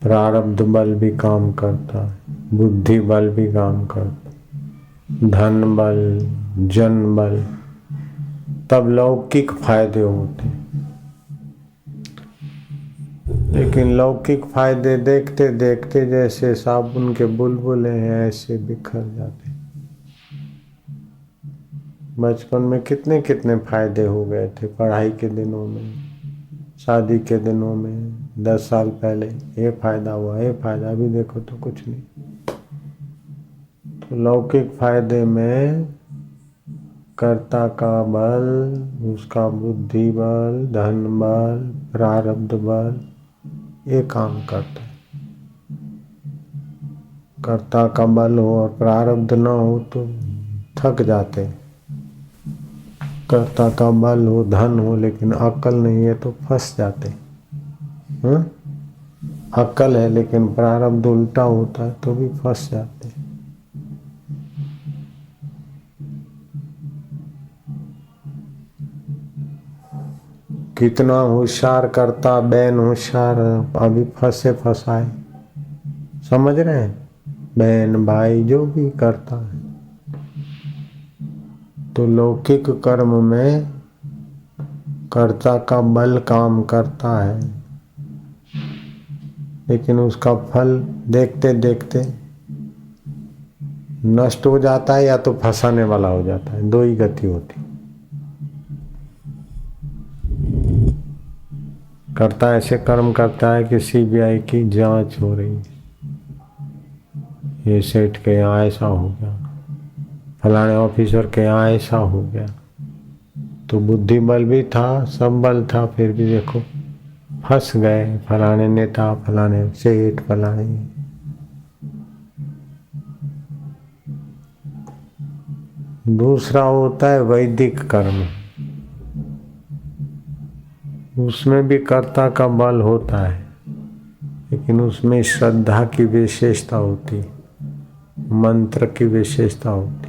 प्रारब्ध बल भी काम करता है, बुद्धि बल भी काम करता है, धन बल, जन बल, तब लौकिक फायदे होते हैं। लेकिन लौकिक फायदे देखते देखते जैसे साबुन के बुलबुले हैं ऐसे बिखर जाते। बचपन में कितने कितने फायदे हो गए थे, पढ़ाई के दिनों में, शादी के दिनों में, 10 साल पहले ये फायदा हुआ, ये फायदा, अभी देखो तो कुछ नहीं। तो लौकिक फायदे में कर्ता का बल, उसका बुद्धि बल, धन बल, प्रारब्ध बल, ये काम करता है। कर्ता का बल हो और प्रारब्ध न हो तो थक जाते। कर्ता का बल हो, धन हो, लेकिन अक्ल नहीं है तो फंस जाते। अक्ल है लेकिन प्रारब्ध उल्टा होता है तो भी फंस जाते। कितना होशियार करता बहन होशियार, अभी फंसे फंसाए। समझ रहे हैं? बहन भाई जो भी करता है तो लौकिक कर्म में कर्ता का बल काम करता है, लेकिन उसका फल देखते देखते नष्ट हो जाता है या तो फंसाने वाला हो जाता है। दो ही गति होती। कर्ता ऐसे कर्म करता है कि सीबीआई की जांच हो रही है, ये सेठ के यहाँ ऐसा हो गया, फलाने ऑफिसर के यहाँ ऐसा हो गया, तो बुद्धि बल भी था, सब बल था, फिर भी देखो फंस गए। फलाने नेता, फलाने सेठ, फलाने। दूसरा होता है वैदिक कर्म, उसमें भी कर्ता का बल होता है, लेकिन उसमें श्रद्धा की विशेषता होती, मंत्र की विशेषता होती।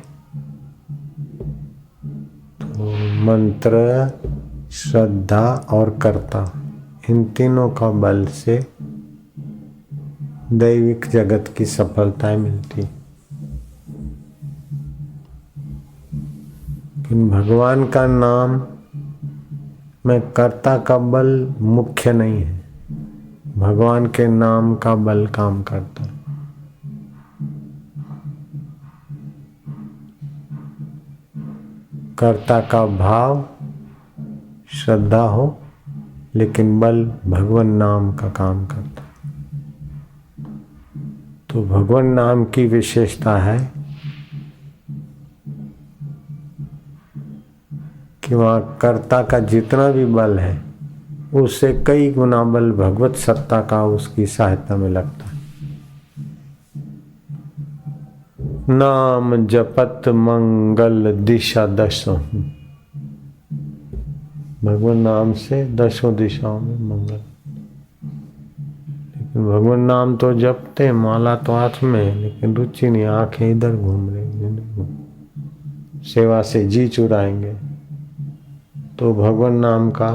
तो मंत्र, श्रद्धा और कर्ता, इन तीनों का बल से दैविक जगत की सफलताएं मिलती। लेकिन भगवान का नाम में कर्ता का बल मुख्य नहीं है, भगवान के नाम का बल काम करता है। कर्ता का भाव श्रद्धा हो, लेकिन बल भगवान नाम का काम करता है। तो भगवान नाम की विशेषता है कि वहाँ कर्ता का जितना भी बल है उससे कई गुना बल भगवत सत्ता का उसकी सहायता में लगता है। नाम जपत मंगल दिशा दशों, भगवान नाम से दशों दिशाओं में मंगल। लेकिन भगवान नाम तो जपते, माला तो हाथ में, लेकिन रुचि नहीं, आंखें इधर घूम रही, सेवा से जी चुराएंगे तो भगवान नाम का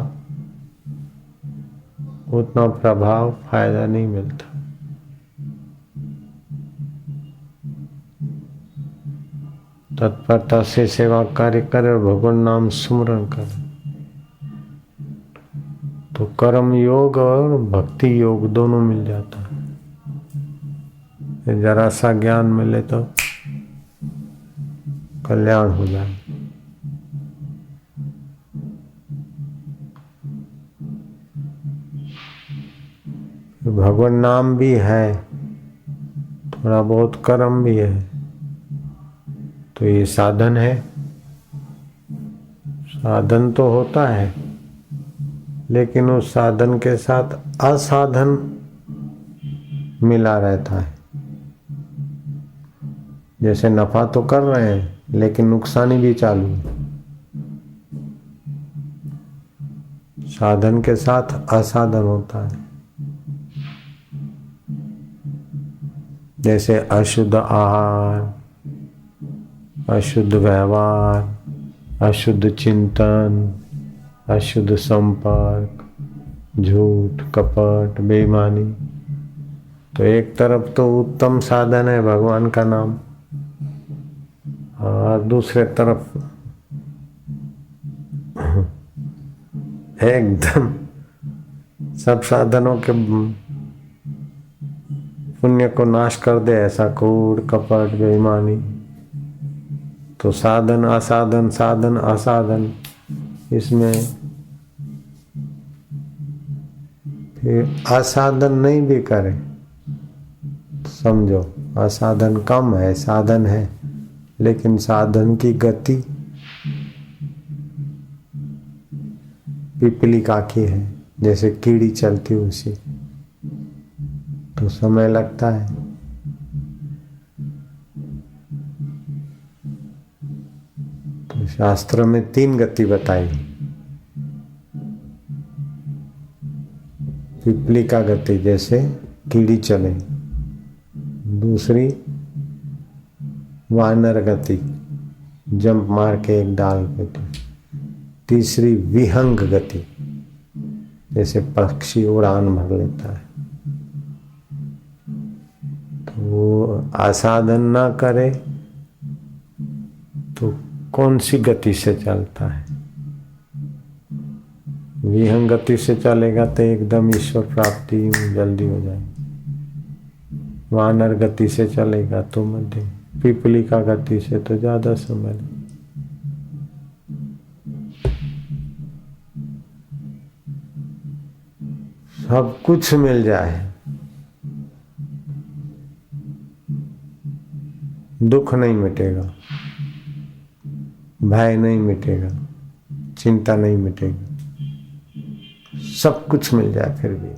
उतना प्रभाव फायदा नहीं मिलता। तत्परता से सेवा कार्य करे और भगवान नाम सुमरण करे तो कर्म योग और भक्ति योग दोनों मिल जाता है। जरा सा ज्ञान मिले तो कल्याण हो जाए। भगवान नाम भी है, थोड़ा बहुत कर्म भी है, तो ये साधन है। साधन तो होता है, लेकिन उस साधन के साथ असाधन मिला रहता है। जैसे नफा तो कर रहे हैं लेकिन नुकसानी भी चालू है। साधन के साथ असाधन होता है। जैसे अशुद्ध आहार, अशुद्ध व्यवहार, अशुद्ध चिंतन, अशुद्ध संपर्क, झूठ, कपट, बेईमानी, तो एक तरफ तो उत्तम साधन है भगवान का नाम, और दूसरे तरफ एकदम सब साधनों के पुण्य को नाश कर दे ऐसा कूड़ कपट बेईमानी। तो साधन असाधन, साधन असाधन, इसमें फिर असाधन नहीं भी करे, समझो असाधन कम है, साधन है, लेकिन साधन की गति पिपलिका की है, जैसे कीड़ी चलती उसी, तो समय लगता है। तो शास्त्र में 3 गति बताई। पिपलिका गति जैसे कीड़ी चले, दूसरी वानर गति जंप मार के एक डाल पे, तीसरी विहंग गति जैसे पक्षी उड़ान भर लेता है। तो वो असाधन ना करे तो कौन सी गति से चलता है? विहंग गति से चलेगा तो एकदम ईश्वर प्राप्ति जल्दी हो जाएगी। वानर गति से चलेगा तो मध्यम, पिपलिका गति से तो ज्यादा समय लगेगा। सब कुछ मिल जाए, दुख नहीं मिटेगा, भय नहीं मिटेगा, चिंता नहीं मिटेगी, सब कुछ मिल जाए फिर भी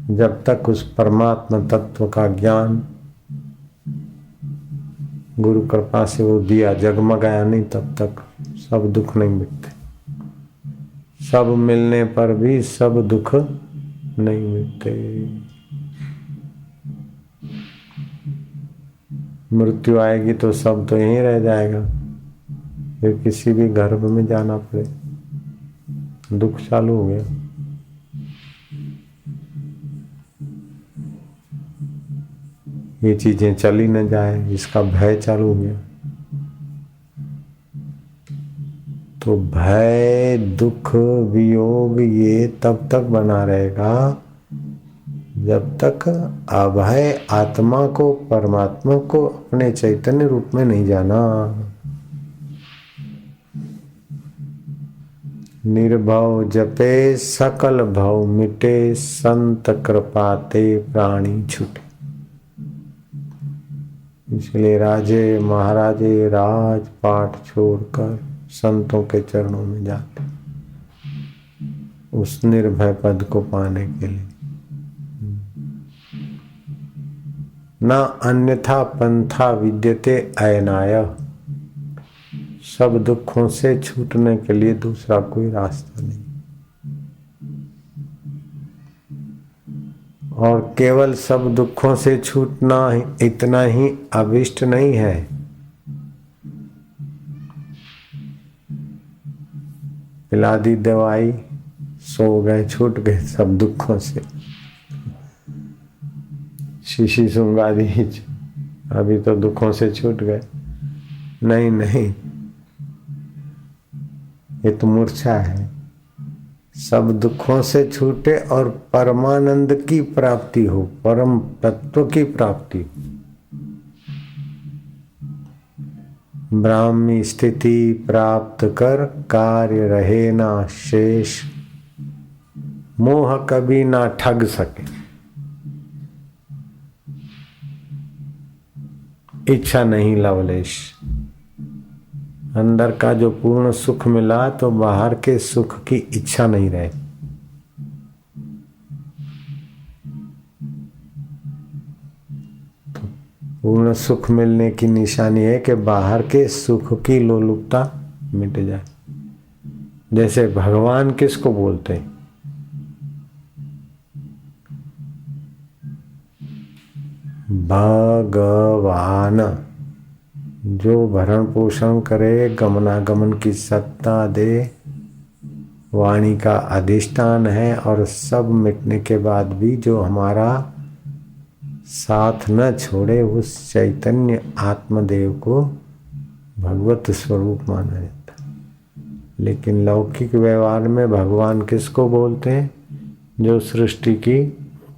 जब तक उस परमात्मा तत्व का ज्ञान गुरु कृपा से वो दिया जगमगाया नहीं, तब तक सब दुख नहीं मिटते। सब मिलने पर भी सब दुख नहीं मिटते। मृत्यु आएगी तो सब तो यहीं रह जाएगा, फिर किसी भी गर्भ में जाना पड़े, दुख चालू हो गया। ये चीजें चली न जाए, इसका भय चालू हो गया। तो भय दुख वियोग ये तब तक बना रहेगा जब तक अभय आत्मा को, परमात्मा को अपने चैतन्य रूप में नहीं जाना। निर्भव जपे सकल भव मिटे, संत कृपाते प्राणी छूटे। इसलिए राजे महाराजे राजपाट छोड़कर संतों के चरणों में जाते उस निर्भय पद को पाने के लिए। न अन्यथा पंथा विद्यते अयनाय। सब दुखों से छूटने के लिए दूसरा कोई रास्ता नहीं, और केवल सब दुखों से छूटना इतना ही अभिष्ट नहीं है। पिला दी दवाई, सो गए, छूट गए सब दुखों से। शीशी सूंघा दी, अभी तो दुखों से छूट गए। नहीं नहीं, ये तो मूर्छा है। सब दुखों से छूटे और परमानंद की प्राप्ति हो, परम तत्व की प्राप्ति हो, ब्राह्मी स्थिति प्राप्त कर कार्य रहे ना शेष, मोह कभी ना ठग सके। इच्छा नहीं लवलेश। अंदर का जो पूर्ण सुख मिला तो बाहर के सुख की इच्छा नहीं रहे। तो पूर्ण सुख मिलने की निशानी है कि बाहर के सुख की लोलुपता मिट जाए। जैसे भगवान किसको बोलते हैं? भगवान, जो भरण पोषण करे, गमनागमन की सत्ता दे, वाणी का अधिष्ठान है, और सब मिटने के बाद भी जो हमारा साथ न छोड़े उस चैतन्य आत्मदेव को भगवत स्वरूप माना जाता है। लेकिन लौकिक व्यवहार में भगवान किसको बोलते हैं? जो सृष्टि की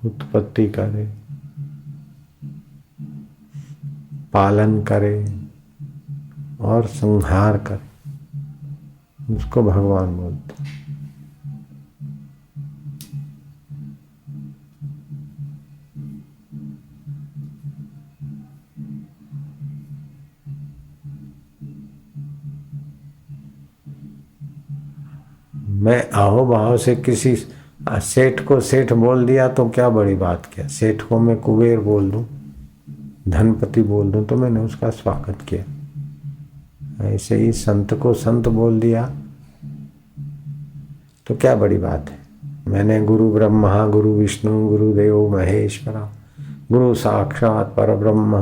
उत्पत्ति करे, पालन करे और संहार करे, उसको भगवान बोलते हैं। मैं अहोभाव से किसी सेठ को सेठ बोल दिया तो क्या बड़ी बात, क्या सेठ को मैं कुबेर बोल दूं, धनपति बोल दूं, तो मैंने उसका स्वागत किया। ऐसे ही संत को संत बोल दिया तो क्या बड़ी बात है। मैंने गुरु ब्रह्मा गुरु विष्णु गुरुदेव महेश्वरा गुरु साक्षात परब्रह्म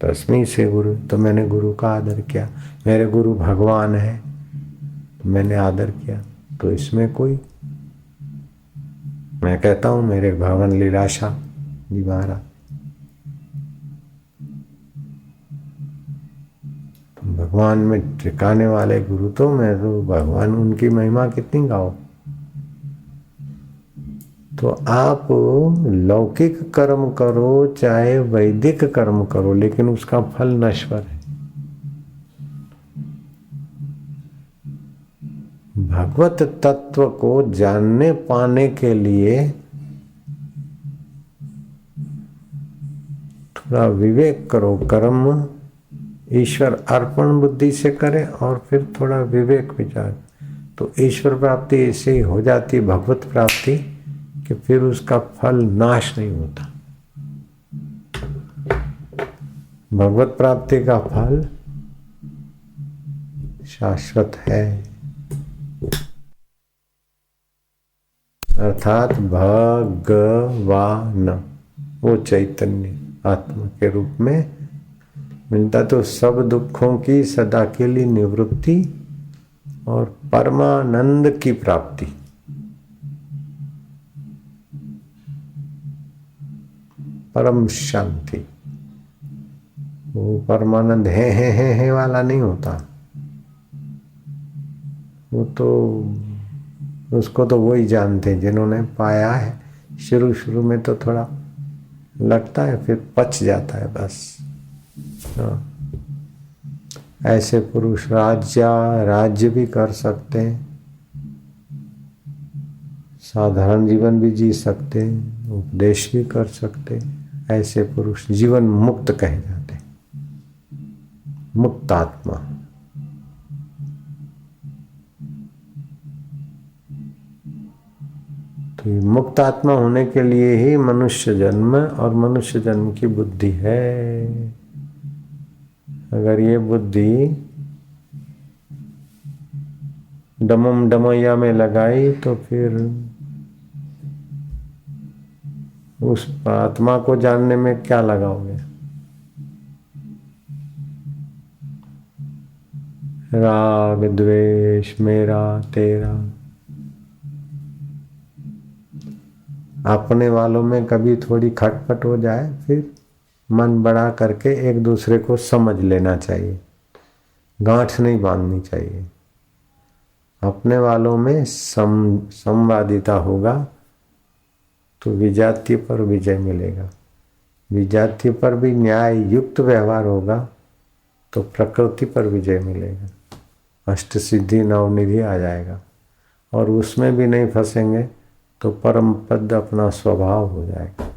तस्मै से गुरु, तो मैंने गुरु का आदर किया। मेरे गुरु भगवान है तो मैंने आदर किया। तो इसमें कोई, मैं कहता हूं मेरे भवन लीलाशाह जी महाराज, तो भगवान में टिकाने वाले गुरु, तो मैं तो भगवान, उनकी महिमा कितनी गाओ। तो आप लौकिक कर्म करो चाहे वैदिक कर्म करो, लेकिन उसका फल नश्वर है। भगवत तत्व को जानने पाने के लिए थोड़ा विवेक करो। कर्म ईश्वर अर्पण बुद्धि से करें और फिर थोड़ा विवेक विचार, तो ईश्वर प्राप्ति ऐसे ही हो जाती है, भगवत प्राप्ति, कि फिर उसका फल नाश नहीं होता। भगवत प्राप्ति का फल शाश्वत है, अर्थात भगवान वो चैतन्य आत्मा के रूप में मिलता। तो सब दुखों की सदा के लिए निवृत्ति और परमानंद की प्राप्ति, परम शांति। वो परमानंद है वाला नहीं होता, वो तो उसको तो वही जानते हैं जिन्होंने पाया है। शुरू में तो थोड़ा लगता है, फिर पच जाता है बस। ऐसे पुरुष राज्य भी कर सकते हैं, साधारण जीवन भी जी सकते हैं, उपदेश भी कर सकते हैं। ऐसे पुरुष जीवन मुक्त कहे जाते हैं, मुक्त आत्मा। तो मुक्त आत्मा होने के लिए ही मनुष्य जन्म और मनुष्य जन्म की बुद्धि है। अगर ये बुद्धि डमम डमैया में लगाई तो फिर उस आत्मा को जानने में क्या लगाओगे? राग द्वेष मेरा तेरा, अपने वालों में कभी थोड़ी खटपट हो जाए फिर मन बड़ा करके एक दूसरे को समझ लेना चाहिए, गांठ नहीं बांधनी चाहिए। अपने वालों में संवादिता होगा तो विजातीय पर विजय मिलेगा। विजातीय पर भी न्याय युक्त व्यवहार होगा तो प्रकृति पर विजय मिलेगा। अष्ट सिद्धि नवनिधि आ जाएगा, और उसमें भी नहीं फंसेंगे तो परम पद अपना स्वभाव हो जाएगा।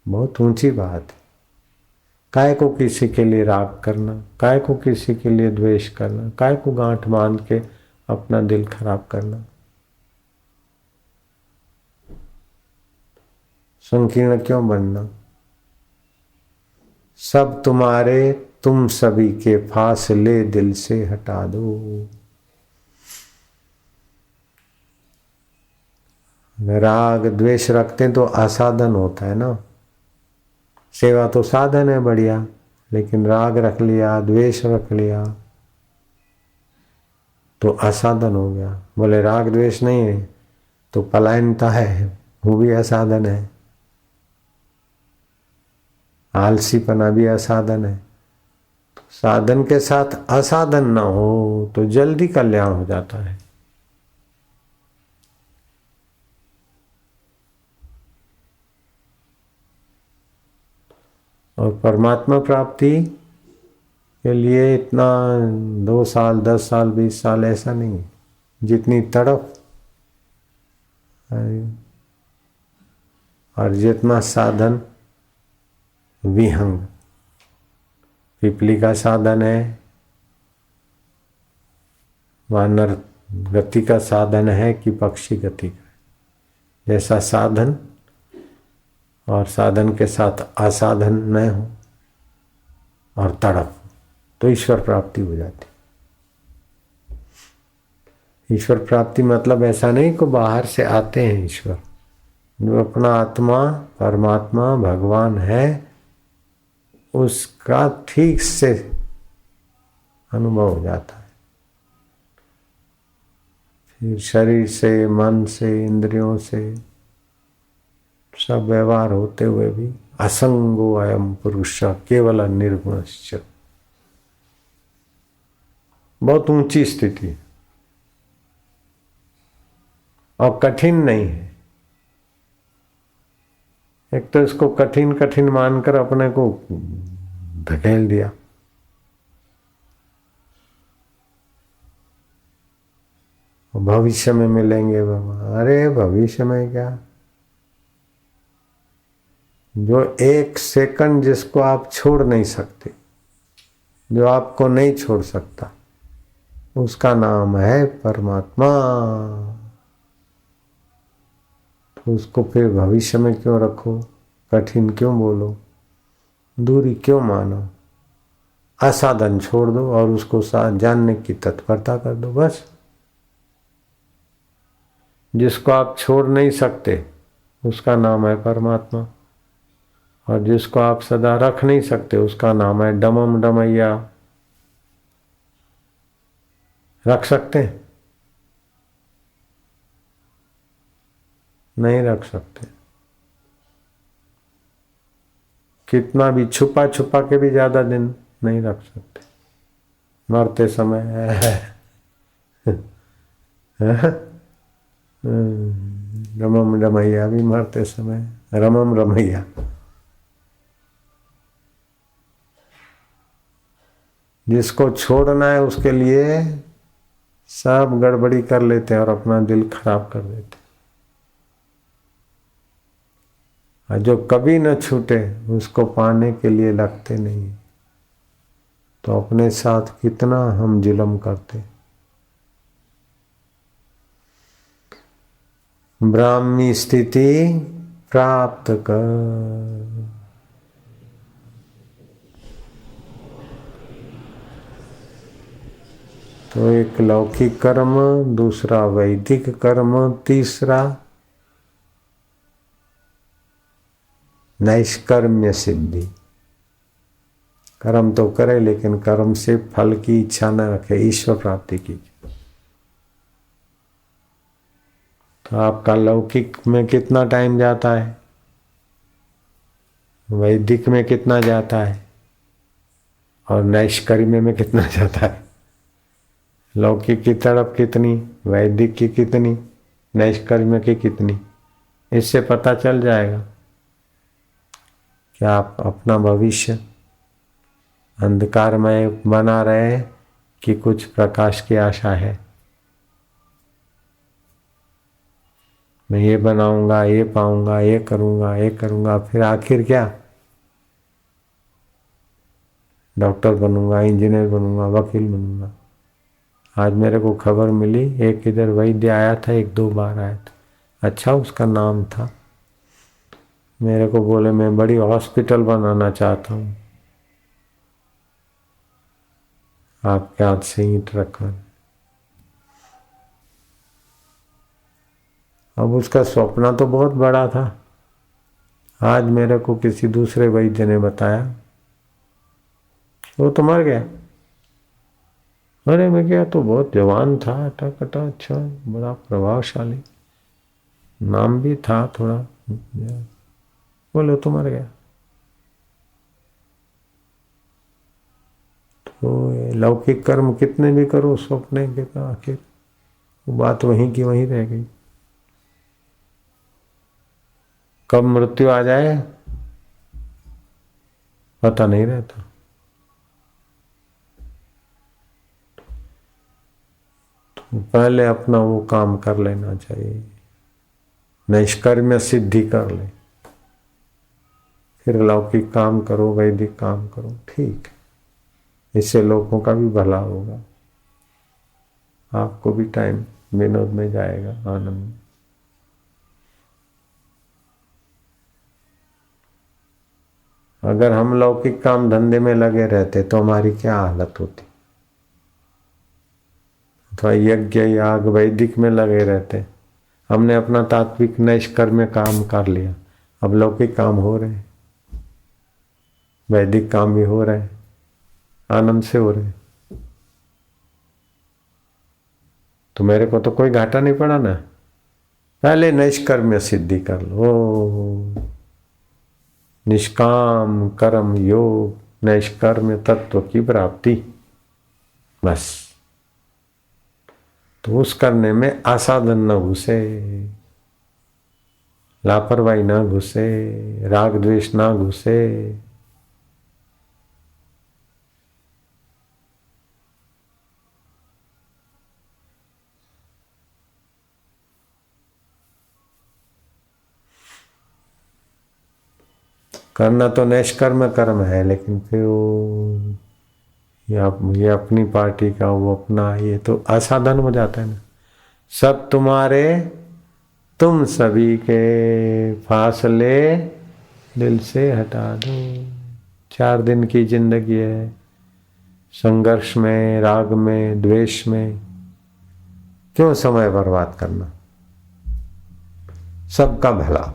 बहुत ऊंची बात है। काय को किसी के लिए राग करना, काय को किसी के लिए द्वेष करना, काय को गांठ बांध के अपना दिल खराब करना, संकीर्ण क्यों बनना? सब तुम्हारे तुम सभी के फासले दिल से हटा दो। राग द्वेष रखते तो असाधन होता है ना। सेवा तो साधन है बढ़िया, लेकिन राग रख लिया, द्वेष रख लिया तो असाधन हो गया। बोले राग द्वेष नहीं है तो पलायनता है, वो भी असाधन है। आलसीपना भी असाधन है। तो साधन के साथ असाधन ना हो तो जल्दी कल्याण हो जाता है। और परमात्मा प्राप्ति के लिए इतना 2 साल 10 साल 20 साल ऐसा नहीं है। जितनी तड़प और जितना साधन विहंग। पिपली का साधन है, वानर गति का साधन है कि पक्षी गति का, जैसा साधन और साधन के साथ असाधन न हो और तड़प, तो ईश्वर प्राप्ति हो जाती। ईश्वर प्राप्ति मतलब ऐसा नहीं कि बाहर से आते हैं ईश्वर। जो अपना आत्मा परमात्मा भगवान है उसका ठीक से अनुभव हो जाता है। फिर शरीर से, मन से, इंद्रियों से सब व्यवहार होते हुए भी असंगो अयम पुरुष केवल निर्गुणश्च। बहुत ऊंची स्थिति है और कठिन नहीं है। एक तो इसको कठिन कठिन मानकर अपने को धकेल दिया। भविष्य में मिलेंगे बाबा। अरे भविष्य में क्या, जो 1 सेकंड जिसको आप छोड़ नहीं सकते, जो आपको नहीं छोड़ सकता, उसका नाम है परमात्मा। तो उसको फिर भविष्य में क्यों रखो, कठिन क्यों बोलो, दूरी क्यों मानो। असाधन छोड़ दो और उसको जानने की तत्परता कर दो बस। जिसको आप छोड़ नहीं सकते उसका नाम है परमात्मा, और जिसको आप सदा रख नहीं सकते उसका नाम है डमम डमैया। रख सकते हैं? नहीं रख सकते। कितना भी छुपा छुपा के भी ज्यादा दिन नहीं रख सकते। मरते समय रमम रमैया भी मरते समय रमम रमैया। जिसको छोड़ना है उसके लिए सब गड़बड़ी कर लेते हैं और अपना दिल खराब कर देते हैं। और जो कभी न छूटे उसको पाने के लिए लगते नहीं, तो अपने साथ कितना हम जुल्म करते। ब्राह्मी स्थिति प्राप्त कर। तो एक लौकिक कर्म, दूसरा वैदिक कर्म, तीसरा नैष्कर्म्य सिद्धि। कर्म तो करे लेकिन कर्म से फल की इच्छा न रखे, ईश्वर प्राप्ति की। तो आपका लौकिक में कितना टाइम जाता है, वैदिक में कितना जाता है और नैष्कर्म्य में कितना जाता है। लौकिक की तड़प कितनी, वैदिक की कितनी, नैष्कर्म्य की कितनी, इससे पता चल जाएगा कि आप अपना भविष्य अंधकारमय बना रहे कि कुछ प्रकाश की आशा है। मैं ये बनाऊंगा, ये पाऊंगा, ये करूंगा, ये करूंगा, फिर आखिर क्या, डॉक्टर बनूंगा, इंजीनियर बनूंगा, वकील बनूंगा। आज मेरे को खबर मिली, एक इधर वैद्य आया था, 1-2 बार आया था, अच्छा उसका नाम था। मेरे को बोले मैं बड़ी हॉस्पिटल बनाना चाहता हूँ, आपके हाथ से ईंट रखकर। अब उसका सपना तो बहुत बड़ा था। आज मेरे को किसी दूसरे वैद्य ने बताया वो तो मर गया। अरे मैं क्या, तो बहुत जवान था, अटा अच्छा, बड़ा प्रभावशाली, नाम भी था थोड़ा। बोलो तो मर गया। तो ये लौकिक कर्म कितने भी करो स्वप्ने के, तो आखिर वो बात वहीं की वहीं रह गई। कब मृत्यु आ जाए पता नहीं रहता। तो पहले अपना वो काम कर लेना चाहिए, निष्कर्म सिद्धि कर ले, फिर लौकिक काम करो, वैदिक काम करो, ठीक है। इससे लोगों का भी भला होगा, आपको भी टाइम विनोद में जाएगा, आनंद। अगर हम लौकिक काम धंधे में लगे रहते तो हमारी क्या हालत होती। तो यज्ञ याग वैदिक में लगे रहते, हमने अपना तात्विक निष्कर्म काम कर लिया, अब लौकिक काम हो रहे, वैदिक काम भी हो रहे, आनंद से हो रहे। तो मेरे को तो कोई घाटा नहीं पड़ा ना। पहले निष्कर्म सिद्धि कर लो, निष्काम कर्म योग, निष्कर्म तत्व की प्राप्ति, बस। तो उस करने में आसाधन न घुसे, लापरवाही ना घुसे, राग द्वेष ना घुसे। करना तो निष्कर्म कर्म है, लेकिन फिर वो ये अपनी पार्टी का, वो अपना, ये तो असाधन हो जाता है ना। सब तुम्हारे तुम सभी के फासले दिल से हटा दो। 4 दिन की जिंदगी है, संघर्ष में, राग में, द्वेष में क्यों समय बर्बाद करना। सबका भला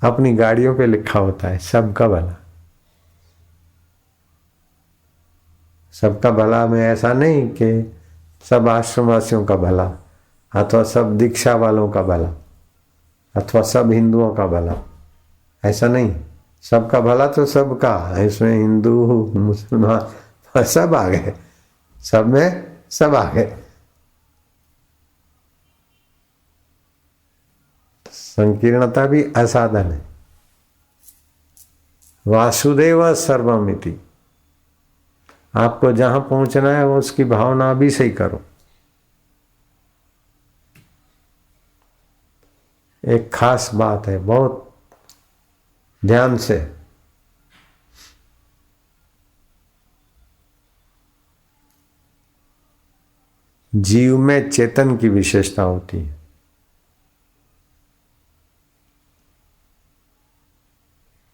अपनी गाड़ियों पे लिखा होता है, सबका भला। सबका भला में ऐसा नहीं कि सब आश्रमवासियों का भला, अथवा सब दीक्षा वालों का भला, अथवा सब हिंदुओं का भला, ऐसा नहीं। सबका भला तो सबका, इसमें हिंदू मुसलमान सब आ गए, सब में सब आ गए। संकीर्णता भी असाधन है। वासुदेव सर्वमिति, आपको जहां पहुंचना है वो उसकी भावना भी सही करो। एक खास बात है, बहुत ध्यान से। जीव में चेतन की विशेषता होती है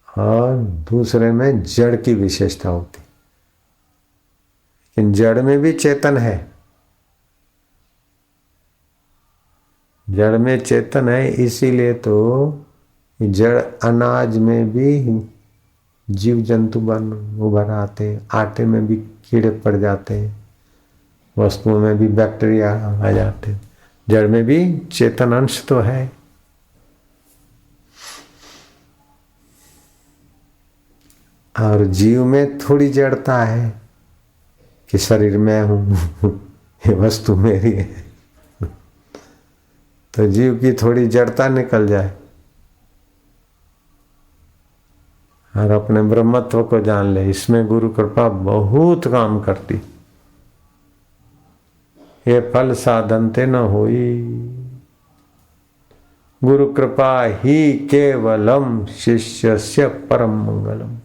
और दूसरे में जड़ की विशेषता होती है, लेकिन जड़ में भी चेतन है। जड़ में चेतन है, इसीलिए तो जड़ अनाज में भी जीव जंतु बन उभर आते हैं, आटे में भी कीड़े पड़ जाते हैं, वस्तुओं में भी बैक्टीरिया आ जाते हैं। जड़ में भी चेतन अंश तो है। और जीव में थोड़ी जड़ता है कि शरीर में हूं, ये वस्तु मेरी है। तो जीव की थोड़ी जड़ता निकल जाए और अपने ब्रह्मत्व को जान ले, इसमें गुरु कृपा बहुत काम करती। ये फल साधनते न होई, गुरु कृपा ही केवलम शिष्यस्य परम मंगलम।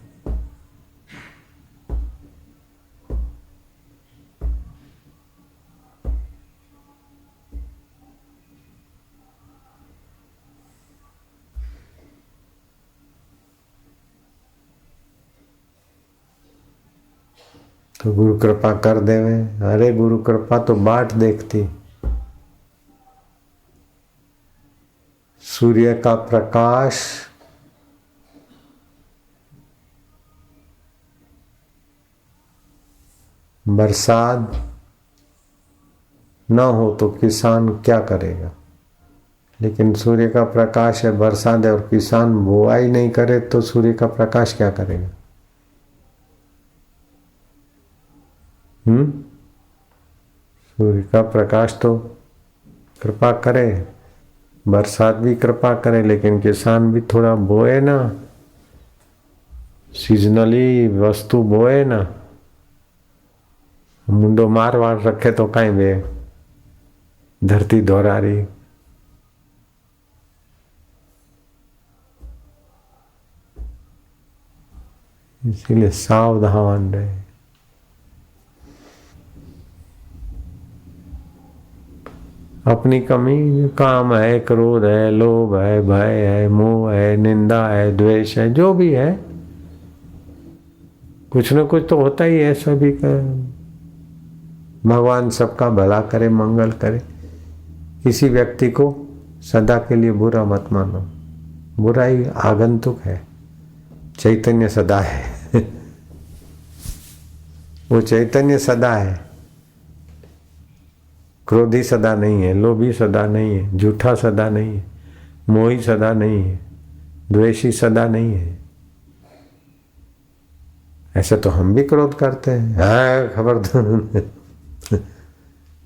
तो गुरु कृपा कर देवे। अरे गुरु कृपा तो बाट देखती। सूर्य का प्रकाश बरसात न हो तो किसान क्या करेगा? लेकिन सूर्य का प्रकाश है, बरसात है, और किसान बुआई नहीं करे तो सूर्य का प्रकाश क्या करेगा? सूर्य का प्रकाश तो कृपा करे, बरसात भी कृपा करे, लेकिन किसान भी थोड़ा बोए ना, सीजनली वस्तु बोए ना। मुंडो मार वार रखे तो कहीं वे धरती दोहरा रही। इसीलिए सावधान रहे। अपनी कमी, काम है, क्रोध है, लोभ है, भय है, मोह है, निंदा है, द्वेष है, जो भी है, कुछ न कुछ तो होता ही है सभी का। भगवान सबका भला करे, मंगल करे। किसी व्यक्ति को सदा के लिए बुरा मत मानो। बुराई आगंतुक है, चैतन्य सदा है। वो चैतन्य सदा है। क्रोधी सदा नहीं है, लोभी सदा नहीं है, झूठा सदा नहीं है, मोही सदा नहीं है, द्वेषी सदा नहीं है। ऐसे तो हम भी क्रोध करते हैं, हाँ खबरदार।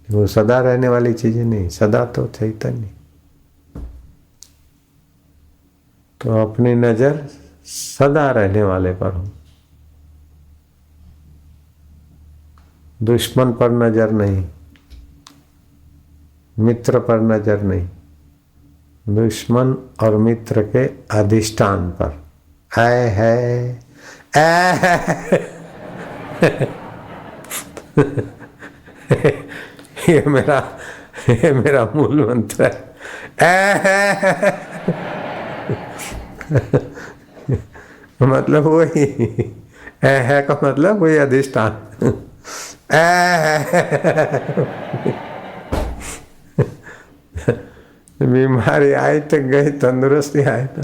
वो सदा रहने वाली चीजें नहीं, सदा तो चैतन्य। तो अपनी नजर सदा रहने वाले पर हो, दुश्मन पर नजर नहीं, मित्र पर नजर नहीं, दुश्मन और मित्र के अधिष्ठान पर। है ये मेरा मूल मंत्र है। मतलब वही है का मतलब वही अधिष्ठान। बीमारी आई तो गई, तंदुरुस्ती आई तो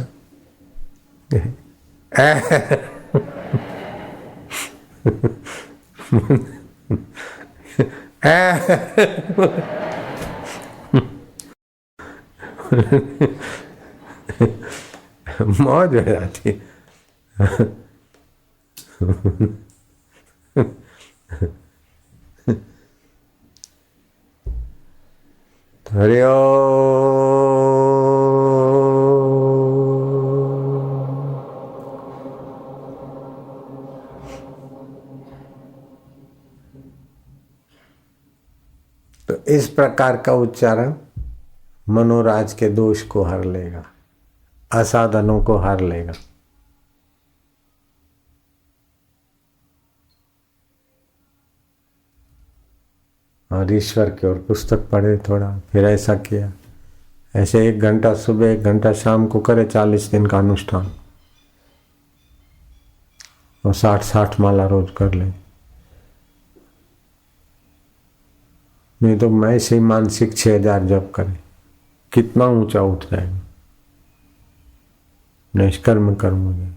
मौज हो जाती। हरि तो इस प्रकार का उच्चारण मनोराज के दोष को हर लेगा, असाधनों को हर लेगा। और ईश्वर की ओर पुस्तक पढ़े थोड़ा, फिर ऐसा किया, ऐसे 1 घंटा सुबह 1 घंटा शाम को करे, 40 दिन का अनुष्ठान, और 60 माला रोज कर ले। नहीं तो मैं ऐसे ही मानसिक 6000 जप करे, कितना ऊंचा उठ जाएगा, निष्कर्म कर्म हो जाएगा।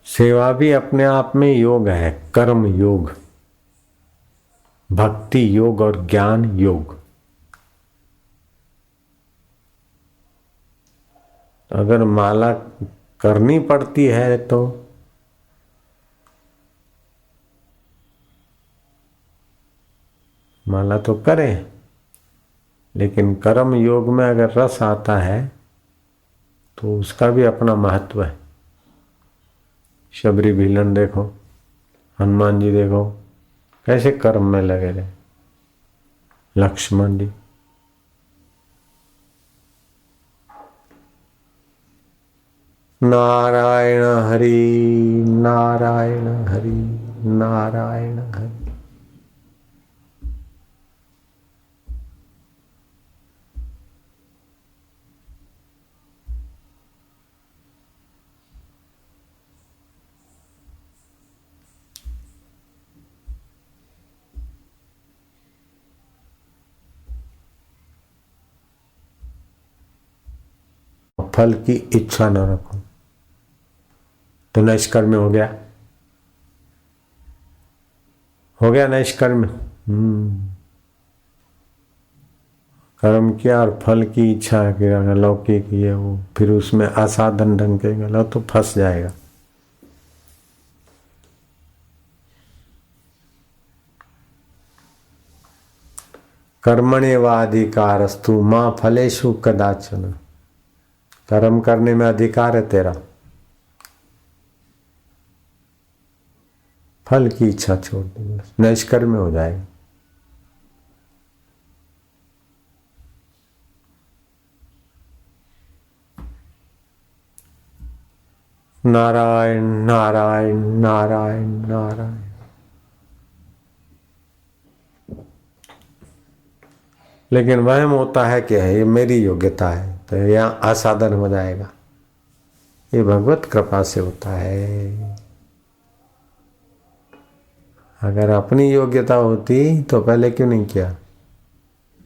सेवा भी अपने आप में योग है, कर्म योग, भक्ति योग और ज्ञान योग। अगर माला करनी पड़ती है तो माला तो करें, लेकिन कर्म योग में अगर रस आता है तो उसका भी अपना महत्व है। शबरी भीलन देखो, हनुमान जी देखो कैसे कर्म में लगे रहे, लक्ष्मण जी। नारायण हरि नारायण हरि नारायण हरि। फल की इच्छा न रखो तो निष्कर्म हो गया। हो गया निष्कर्म। कर्म किया और फल की इच्छा की अगर लौकिक ये वो, फिर उसमें असाधन ढंग के गलत तो फंस जाएगा। कर्मण्येवाधिकारस्तु मां फलेषु कदाचन। कर्म करने में अधिकार है तेरा, फल की इच्छा छोड़ दे, निष्कर्म हो जाएगा। नारायण नारायण नारायण नारायण। लेकिन वहम होता है कि ये मेरी योग्यता है, तो यहाँ असाधन हो जाएगा। ये भगवत कृपा से होता है। अगर अपनी योग्यता होती तो पहले क्यों नहीं किया?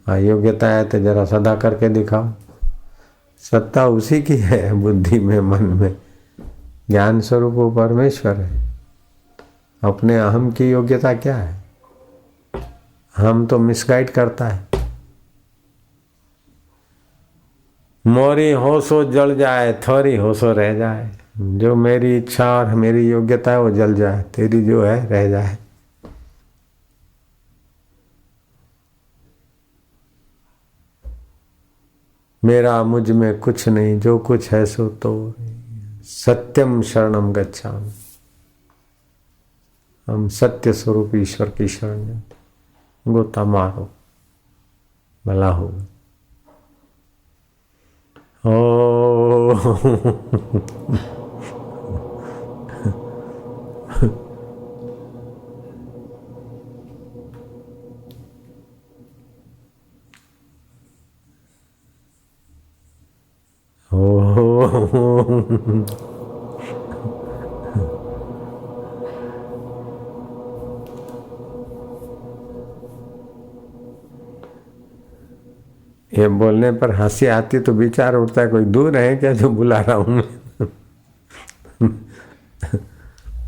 हाँ, योग्यता है तो जरा सदा करके दिखाओ। सत्ता उसी की है, बुद्धि में, मन में। ज्ञान स्वरूप वो परमेश्वर है। अपने अहम की योग्यता क्या है? हम तो मिसगाइड करता है। मोरी होशो जल जाए, थोड़ी होशो रह जाए। जो मेरी इच्छा और मेरी योग्यता है वो जल जाए, तेरी जो है रह जाए। मेरा मुझ में कुछ नहीं, जो कुछ है सो तो सत्यम शरणम गच्छामि। हम सत्य स्वरूप ईश्वर की शरण में, गोता मारो भला हो। ओ ये बोलने पर हंसी आती तो विचार उठता है, कोई दूर है क्या जो बुला रहा हूं मैं?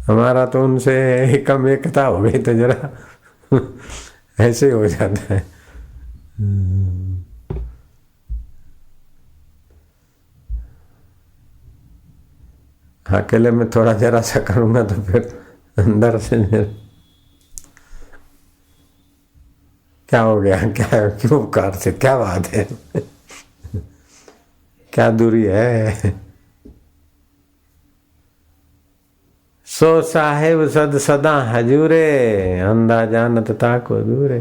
हमारा तो उनसे कम एकता हो गई तो जरा ऐसे हो जाता है। अकेले में थोड़ा जरा सा करूंगा तो फिर अंदर से क्या हो गया, क्या क्यों कार से क्या बात है, क्या दूरी है। सो साहेब सद सदा हजूरे, अंधा जानत ताको दूरे।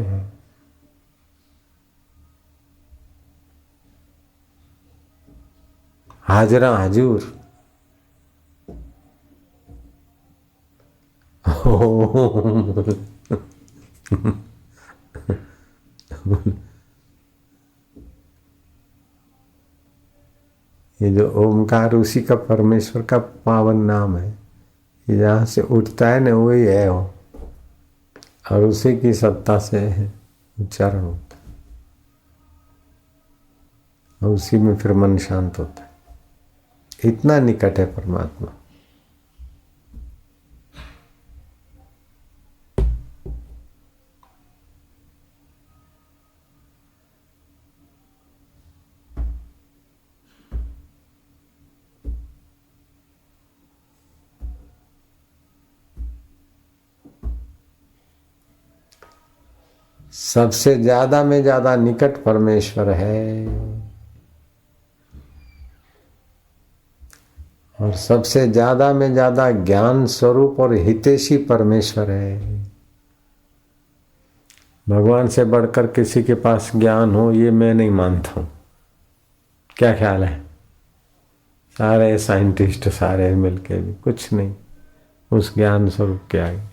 हाजरा हजूर। ये जो ओमकार उसी का परमेश्वर का पावन नाम है। ये जहाँ से उठता है ना वही है वो, और उसी की सत्ता से उच्चारण होता है, और उसी में फिर मन शांत होता है। इतना निकट है परमात्मा। सबसे ज्यादा में ज्यादा निकट परमेश्वर है, और सबसे ज्यादा में ज्यादा ज्ञान स्वरूप और हितैषी परमेश्वर है। भगवान से बढ़कर किसी के पास ज्ञान हो ये मैं नहीं मानता हूं। क्या ख्याल है? सारे साइंटिस्ट सारे मिलके भी कुछ नहीं उस ज्ञान स्वरूप के आगे।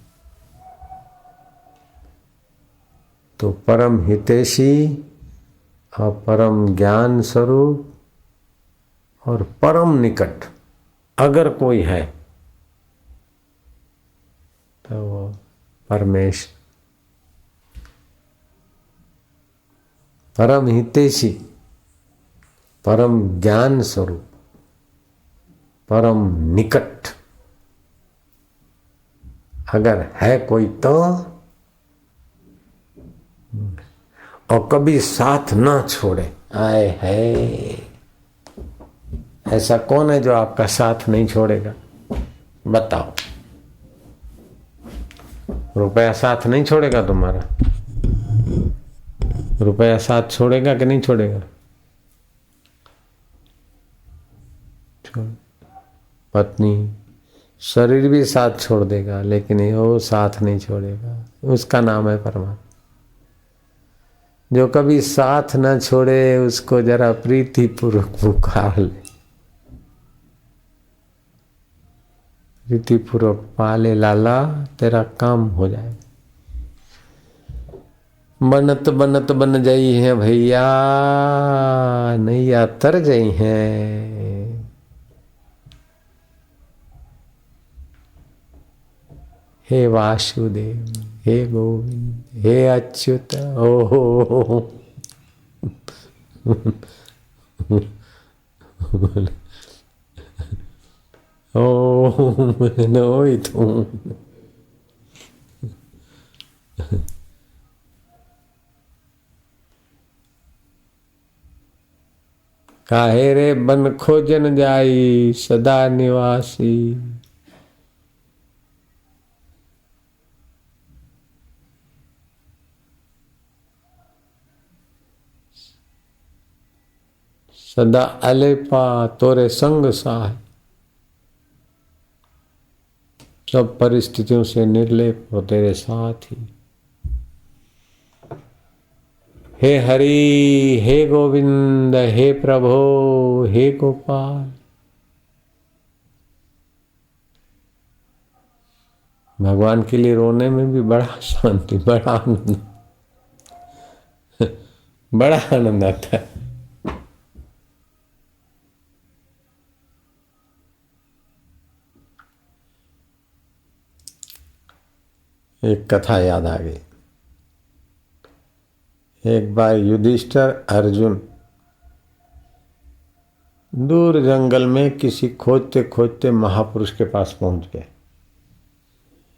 तो परम हितैषी और परम ज्ञान स्वरूप और परम निकट अगर कोई है तो वो परमेश। परम हितैषी, परम ज्ञान स्वरूप, परम निकट अगर है कोई और कभी साथ ना छोड़े। आए है, ऐसा कौन है जो आपका साथ नहीं छोड़ेगा? बताओ। रुपया साथ नहीं छोड़ेगा तुम्हारा? रुपया साथ छोड़ेगा कि नहीं छोड़ेगा? पत्नी, शरीर भी साथ छोड़ देगा, लेकिन वो साथ नहीं छोड़ेगा। उसका नाम है परमात्मा। जो कभी साथ न छोड़े उसको जरा प्रीति पूर्वक पुकार ले, प्रीति पूर्वक पाले लाला, तेरा काम हो जाए। बनत बनत बन जाई है भैया, नैया तर जाई है। हे वासुदेव, हे गोविंद, हे अच्युत, ओहो नोई तू काहे रे बन खोजन जाई सदा निवासी। सदा अलेपा तोरे संग साय, सब परिस्थितियों से निर्लेप हो तेरे साथ ही। हे हरि, हे गोविंद, हे प्रभो, हे गोपाल। भगवान के लिए रोने में भी बड़ा शांति, बड़ा आनंद, बड़ा आनंद आता है। एक कथा याद आ गई। एक बार युधिष्ठिर अर्जुन दूर जंगल में किसी खोजते खोजते महापुरुष के पास पहुंच गए,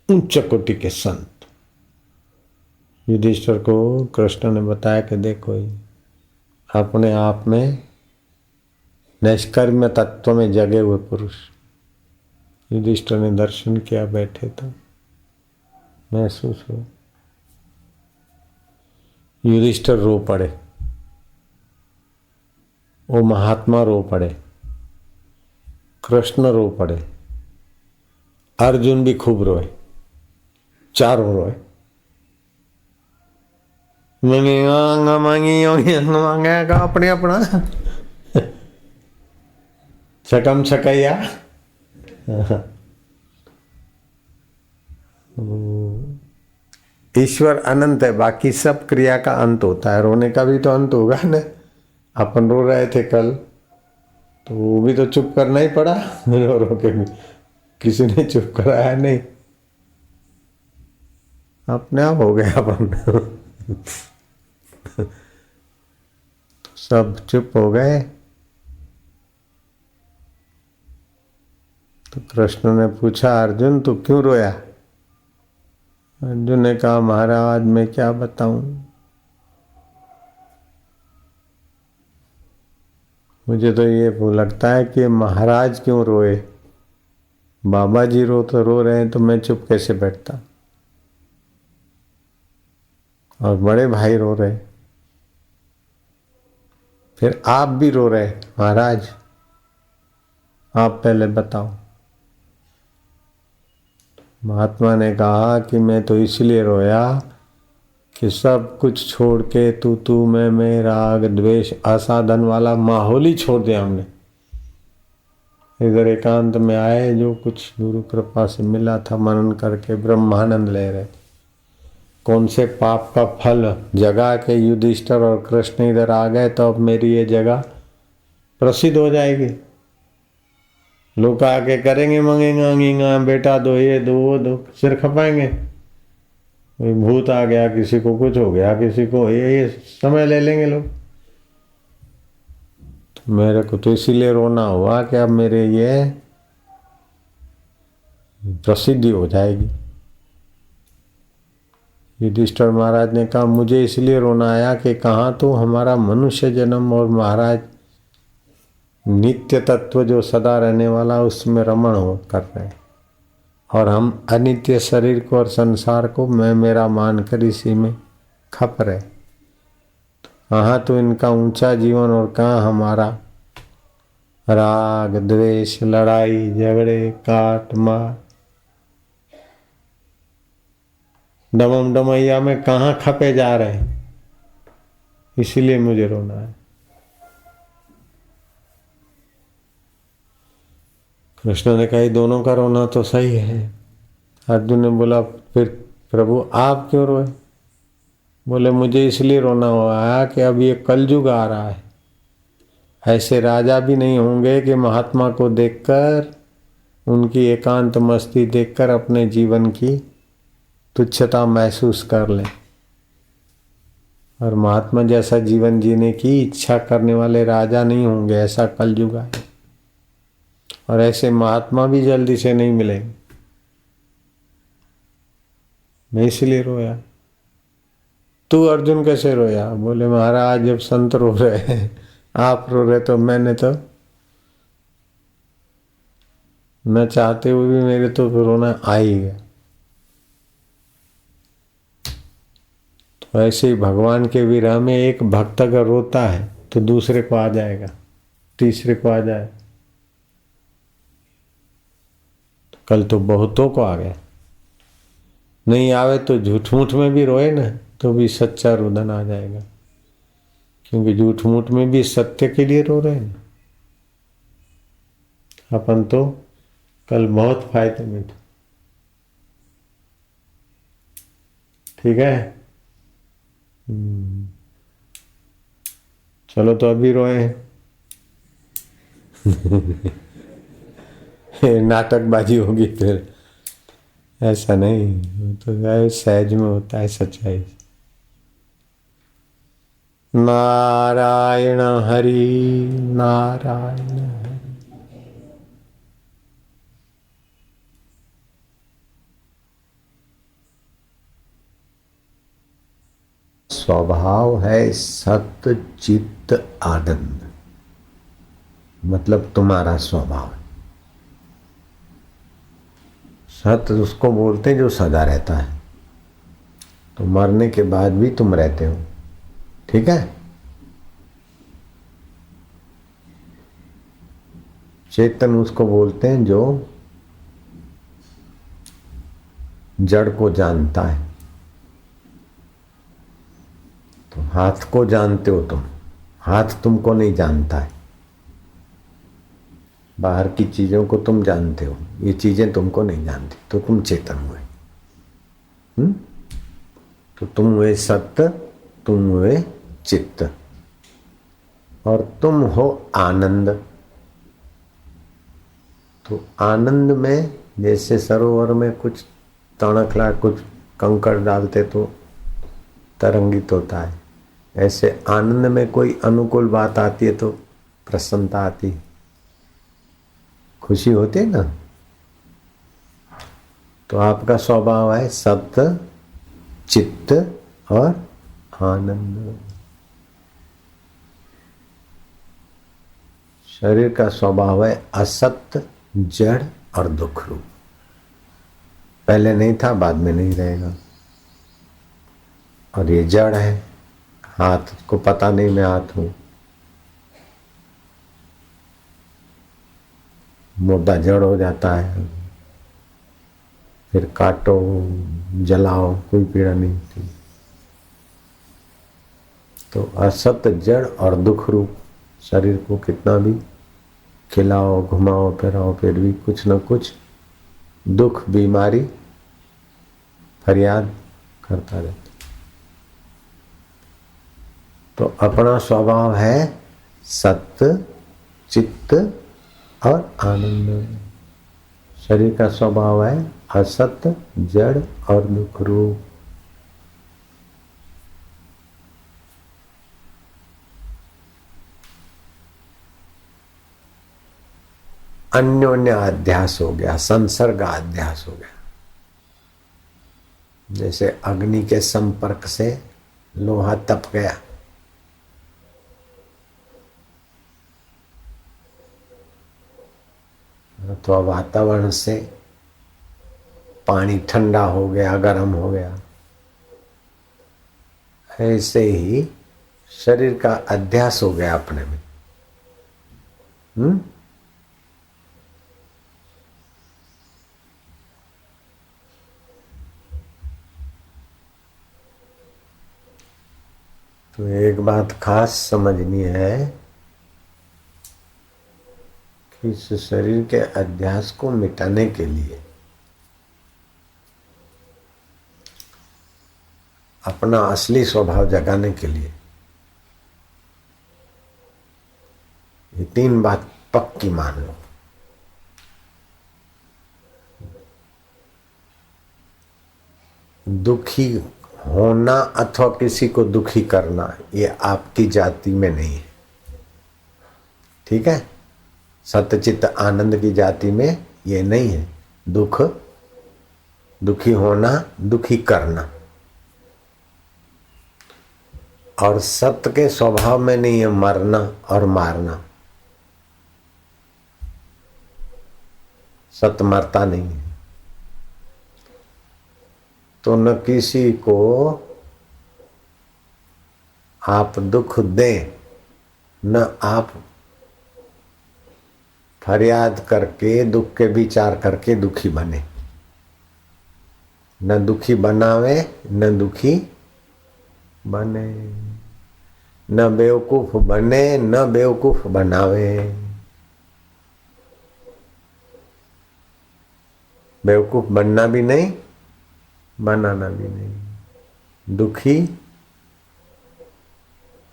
उच्च कोटि के संत। युधिष्ठिर को कृष्ण ने बताया कि देखो, अपने आप में नैष्कर्म्य तत्व में जगे हुए पुरुष। युधिष्ठिर ने दर्शन किया, बैठे तो महसूस हुआ। युधिष्ठिर रो पड़े, वो महात्मा रो पड़े, कृष्ण रो पड़े, अर्जुन भी खूब रोए, चारों रोए। मांगेगा अपने अपना छकम छकैया। ईश्वर अनंत है, बाकी सब क्रिया का अंत होता है। रोने का भी तो अंत होगा ना। अपन रो रहे थे कल, तो वो भी तो चुप करना ही पड़ा। रो रो के भी किसी ने चुप कराया नहीं, अपने आप हो गया अपन। सब चुप हो गए। तो कृष्ण ने पूछा, अर्जुन तू क्यों रोया? अर्जुन ने कहा, महाराज मैं क्या बताऊं, मुझे तो ये लगता है कि महाराज क्यों रोए। बाबा जी रो रहे हैं तो मैं चुप कैसे बैठता, और बड़े भाई रो रहे, फिर आप भी रो रहे। महाराज आप पहले बताओ। महात्मा ने कहा कि मैं तो इसलिए रोया कि सब कुछ छोड़ के तू मैं राग द्वेष असाधन वाला माहौल ही छोड़ दिया हमने। इधर एकांत में आए, जो कुछ गुरु कृपा से मिला था मनन करके ब्रह्मानंद ले रहे। कौन से पाप का फल जगा के युधिष्ठिर और कृष्ण इधर आ गए, तो अब मेरी ये जगह प्रसिद्ध हो जाएगी। लोग आके करेंगे मंगेगा बेटा दो, ये दो वो दो, सिर खपाएंगे। भूत आ गया, किसी को कुछ हो गया, किसी को ये समय ले लेंगे लोग। तो मेरे को तो इसीलिए रोना हुआ कि अब मेरे ये प्रसिद्धि हो जाएगी। युधिष्ठिर महाराज ने कहा मुझे इसलिए रोना आया कि कहाँ तो हमारा मनुष्य जन्म और महाराज नित्य तत्व जो सदा रहने वाला उसमें रमण हो कर रहे, और हम अनित्य शरीर को और संसार को मैं मेरा मानकर इसी में खप रहे। कहाँ तो इनका ऊंचा जीवन और कहाँ हमारा राग द्वेष लड़ाई झगड़े काट मार डमम डमैया में कहाँ खपे जा रहे हैं। इसीलिए मुझे रोना है। कृष्ण ने कहा दोनों का रोना तो सही है। अर्जुन ने बोला फिर प्रभु आप क्यों रोए? बोले मुझे इसलिए रोना हुआ कि अब ये कलयुग आ रहा है, ऐसे राजा भी नहीं होंगे कि महात्मा को देखकर उनकी एकांत मस्ती देखकर अपने जीवन की तुच्छता महसूस कर लें, और महात्मा जैसा जीवन जीने की इच्छा करने वाले राजा नहीं होंगे। ऐसा कलयुग आए और ऐसे महात्मा भी जल्दी से नहीं मिलेंगे। मैं इसलिए रोया। तू अर्जुन कैसे रोया? बोले महाराज जब संत रो रहे हैं आप रो रहे तो मैंने तो न चाहते हुए भी मेरे तो रोना आ ही गया। तो ऐसे ही भगवान के विरह में एक भक्त अगर रोता है तो दूसरे को आ जाएगा, तीसरे को आ जाए। कल तो बहुतों को आ गया। नहीं आवे तो झूठ मूठ में भी रोए ना तो भी सच्चा रुदन आ जाएगा, क्योंकि झूठ मूठ में भी सत्य के लिए रो रहे हैं। अपन तो कल बहुत फायदे में थे। ठीक है, चलो तो अभी रोए हैं। नाटकबाजी होगी फिर, ऐसा नहीं। तो सहज में होता है सच्चाई। नारायण हरि नारायण हरि। स्वभाव है सत्य चित्त आनंद, मतलब तुम्हारा स्वभाव। सत्य उसको बोलते हैं जो सदा रहता है, तो मरने के बाद भी तुम रहते हो। ठीक है। चेतन उसको बोलते हैं जो जड़ को जानता है। तो हाथ को जानते हो तुम, हाथ तुमको नहीं जानता है। बाहर की चीजों को तुम जानते हो, ये चीजें तुमको नहीं जानती, तो तुम चेतन हुए। तो तुम हुए सत्य, तुम हुए चित्त, और तुम हो आनंद। तो आनंद में जैसे सरोवर में कुछ तणखला कुछ कंकड़ डालते तो तरंगित होता है, ऐसे आनंद में कोई अनुकूल बात आती है तो प्रसन्नता आती है, खुशी होती है ना। तो आपका स्वभाव है सत्य चित्त और आनंद। शरीर का स्वभाव है असत्य जड़ और दुख रूप। पहले नहीं था, बाद में नहीं रहेगा। और ये जड़ है, हाथ को पता नहीं मैं हाथ हूं, मुर्दा जड़ हो जाता है, फिर काटो जलाओ कोई पीड़ा नहीं होती। तो असत्य जड़ और दुख रूप शरीर को कितना भी खिलाओ घुमाओ फिराओ फिर भी कुछ न कुछ दुख बीमारी फरियाद करता रहता। तो अपना स्वभाव है सत्य चित्त और आनंद। शरीर का स्वभाव है असत्य जड़ और दुख रूप। अन्योन्य अध्यास हो गया, संसर्ग अध्यास हो गया। जैसे अग्नि के संपर्क से लोहा तप गया, तो वातावरण से पानी ठंडा हो गया, गर्म हो गया। ऐसे ही शरीर का अध्यास हो गया अपने में। तो एक बात खास समझनी है कि इस शरीर के अध्यास को मिटाने के लिए अपना असली स्वभाव जगाने के लिए ये 3 बात पक्की मान लो। दुखी होना अथवा किसी को दुखी करना ये आपकी जाति में नहीं है, ठीक है। सतचित्त आनंद की जाति में ये नहीं है। दुखी होना, दुखी करना, और सत्य के स्वभाव में नहीं है मरना और मारना। सत्य मरता नहीं है। तो न किसी को आप दुख दें, न आप फरियाद करके दुख के विचार करके दुखी बने। न दुखी बनावे न दुखी बने, न बेवकूफ बने न बेवकूफ बनावे। बेवकूफ बनना भी नहीं, बनाना भी नहीं, दुखी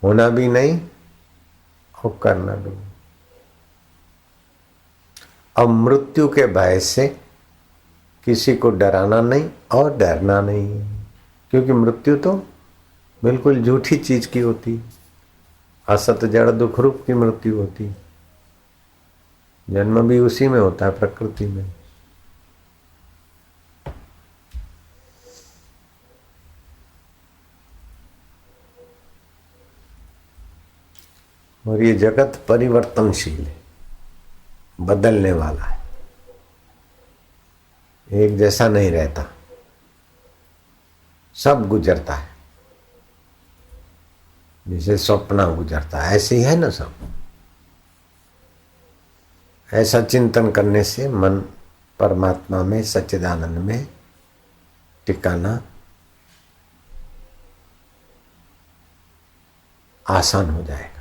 होना भी नहीं और करना भी नहीं। अब मृत्यु के भय से किसी को डराना नहीं और डरना नहीं, क्योंकि मृत्यु तो बिल्कुल झूठी चीज की होती, असत जड़ दुख रूप की मृत्यु होती। जन्म भी उसी में होता है, प्रकृति में। और ये जगत परिवर्तनशील है, बदलने वाला है, एक जैसा नहीं रहता, सब गुजरता है। जैसे स्वप्न गुजरता है ऐसे ही है ना सब। ऐसा चिंतन करने से मन परमात्मा में, सच्चिदानंद में टिकाना आसान हो जाएगा।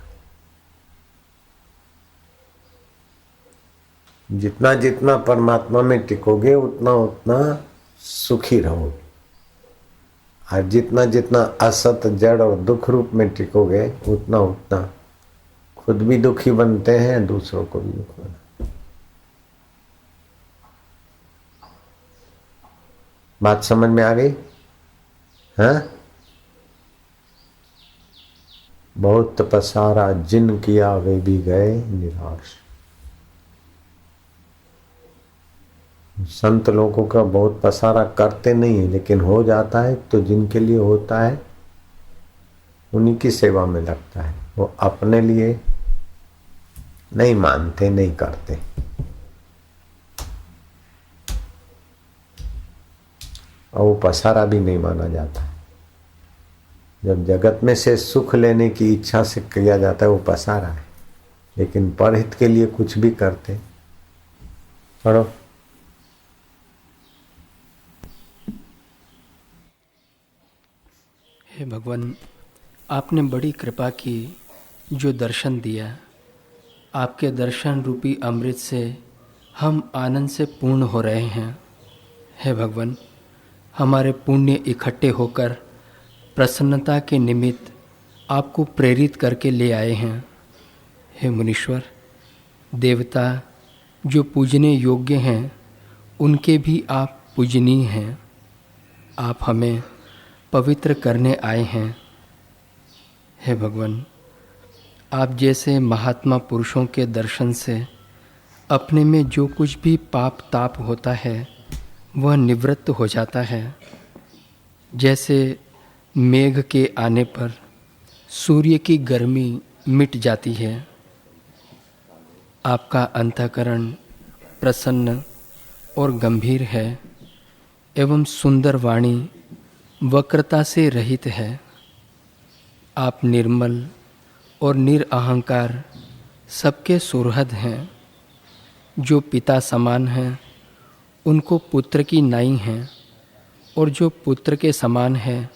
जितना जितना परमात्मा में टिकोगे उतना उतना सुखी रहोगे, और जितना जितना असत जड़ और दुख रूप में टिकोगे उतना उतना खुद भी दुखी बनते हैं, दूसरों को भी दुख बना। बात समझ में आ गई? हाँ, बहुत पसारा जिन किया वे भी गए निराश। संत लोगों का बहुत पसारा करते नहीं है, लेकिन हो जाता है तो जिनके लिए होता है उन्हीं की सेवा में लगता है। वो अपने लिए नहीं मानते, नहीं करते। और वो पसारा भी नहीं माना जाता। जब जगत में से सुख लेने की इच्छा से किया जाता है वो पसारा है, लेकिन परहित के लिए कुछ भी करते। पढ़ो। हे भगवान, आपने बड़ी कृपा की जो दर्शन दिया। आपके दर्शन रूपी अमृत से हम आनंद से पूर्ण हो रहे हैं। हे भगवान, हमारे पुण्य इकट्ठे होकर प्रसन्नता के निमित्त आपको प्रेरित करके ले आए हैं। हे मुनीश्वर, देवता जो पूजने योग्य हैं उनके भी आप पूजनीय हैं। आप हमें पवित्र करने आए हैं। हे भगवान, आप जैसे महात्मा पुरुषों के दर्शन से अपने में जो कुछ भी पाप ताप होता है वह निवृत्त हो जाता है। जैसे मेघ के आने पर सूर्य की गर्मी मिट जाती है, आपका अंतःकरण प्रसन्न और गंभीर है एवं सुंदर वाणी वक्रता से रहित है। आप निर्मल और निरअहंकार सबके सुहृद हैं। जो पिता समान हैं उनको पुत्र की नाई हैं, और जो पुत्र के समान हैं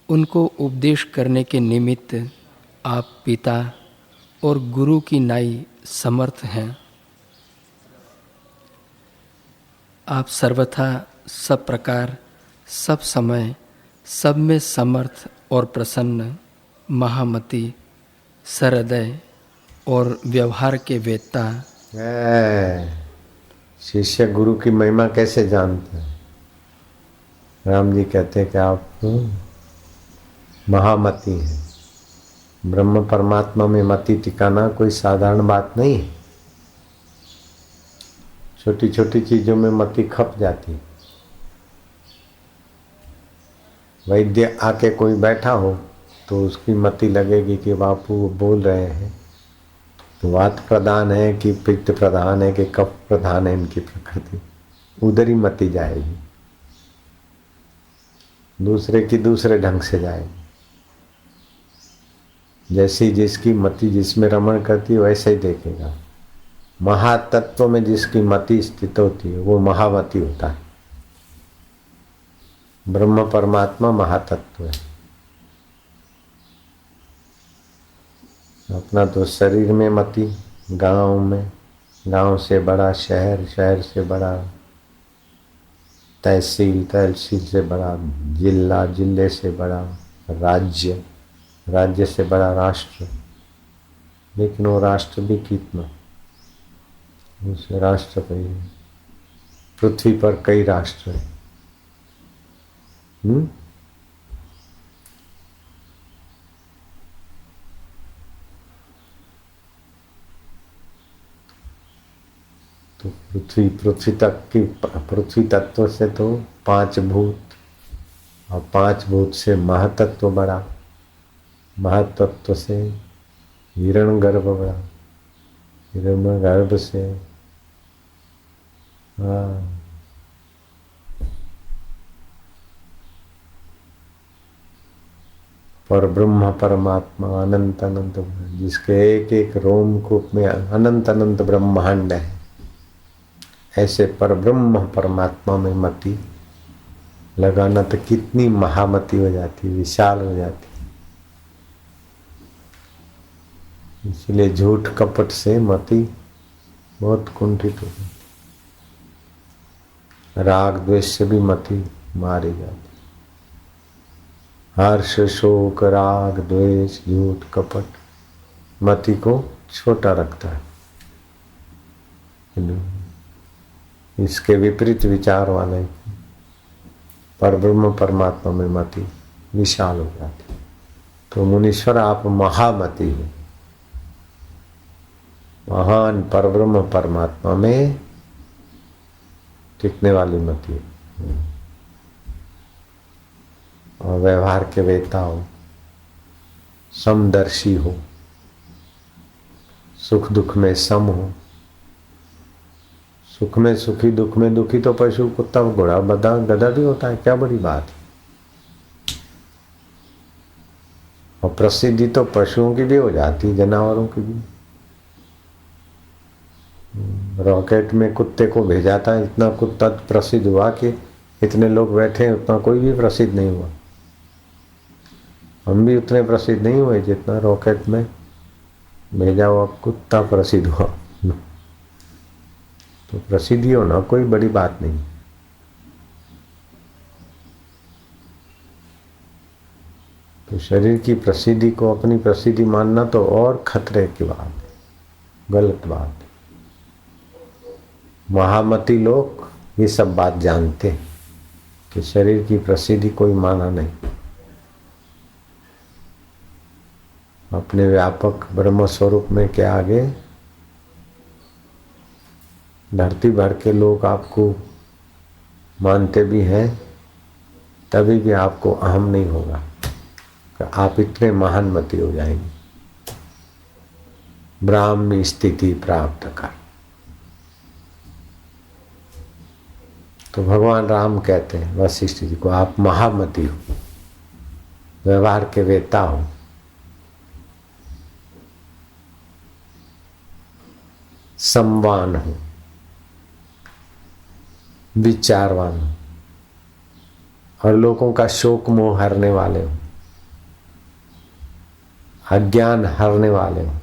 उनको उपदेश करने के निमित्त आप पिता और गुरु की नाई समर्थ हैं। आप सर्वथा सब प्रकार सब समय सब में समर्थ और प्रसन्न, महामति, सहृदय और व्यवहार के वेत्ता। शिष्य गुरु की महिमा कैसे जानते हैं? राम जी कहते हैं कि आप महामति हैं। ब्रह्म परमात्मा में मति टिकाना कोई साधारण बात नहीं है। छोटी छोटी चीजों में मति खप जाती है। वैद्य आके कोई बैठा हो तो उसकी मति लगेगी कि बापू वो बोल रहे हैं तो वात प्रधान है कि पित्त प्रधान है कि कफ प्रधान है, इनकी प्रकृति उधर ही मति जाएगी। दूसरे की दूसरे ढंग से जाएगी। जैसी जिसकी मति जिसमें रमण करती है वैसे ही देखेगा। महातत्व में जिसकी मति स्थित होती है वो महामति होता है। ब्रह्म परमात्मा महातत्व है। अपना तो शरीर में मति, गांव में, गांव से बड़ा शहर, शहर से बड़ा तहसील, तहसील से बड़ा जिला, जिले से बड़ा राज्य, राज्य से बड़ा राष्ट्र। लेकिन वो राष्ट्र भी कितना, उस राष्ट्र पे पृथ्वी पर कई राष्ट्र हैं। तो पृथ्वी तत्व से तो 5 भूत, और 5 भूत से महातत्व बड़ा, महातत्व से हिरण्यगर्भ बड़ा, हिरण्यगर्भ से पर ब्रह्म परमात्मा अनंत अनंत, जिसके एक एक रोमकूप में अनंत अनंत ब्रह्मांड है। ऐसे पर ब्रह्म परमात्मा में मति लगाना तो कितनी महामति हो जाती, विशाल हो जाती। इसलिए झूठ कपट से मति बहुत कुंठित हो जाती। राग द्वेष से भी मति मारी जाती। हर्ष, शोक, राग, द्वेष, झूठ, कपट मति को छोटा रखता है। इसके विपरीत विचार वाले पर ब्रह्म परमात्मा में मति विशाल हो जाती। तो मुनीश्वर आप महामति हो। महान परब्रह्म परमात्मा में टिकने वाली मति हो और व्यवहार के वेता हो, समदर्शी हो, सुख दुख में सम हो। सुख में सुखी, दुख में दुखी तो पशु, कुत्ता, घोड़ा, गधा भी होता है। क्या बड़ी बात है। और प्रसिद्धि तो पशुओं की भी हो जाती, जानवरों की भी। रॉकेट में कुत्ते को भेजा था, इतना कुत्ता प्रसिद्ध हुआ कि इतने लोग बैठे, उतना कोई भी प्रसिद्ध नहीं हुआ। हम भी उतने प्रसिद्ध नहीं हुए जितना रॉकेट में भेजा हुआ कुत्ता प्रसिद्ध हुआ। तो प्रसिद्धि होना कोई बड़ी बात नहीं। तो शरीर की प्रसिद्धि को अपनी प्रसिद्धि मानना तो और खतरे की बात है, गलत बात है। महामती लोग ये सब बात जानते हैं कि शरीर की प्रसिद्धि कोई माना नहीं। अपने व्यापक ब्रह्म स्वरूप में के आगे धरती भर के लोग आपको मानते भी हैं तभी भी आपको अहम नहीं होगा कि आप इतने महानमती हो जाएंगे। ब्राह्मी स्थिति प्राप्त कर। तो भगवान राम कहते हैं वशिष्ठ जी को, आप महामती हो, व्यवहार के वेता हो, संवान हो, विचारवान हो और लोगों का शोक मोह हरने वाले हो, अज्ञान हरने वाले हो,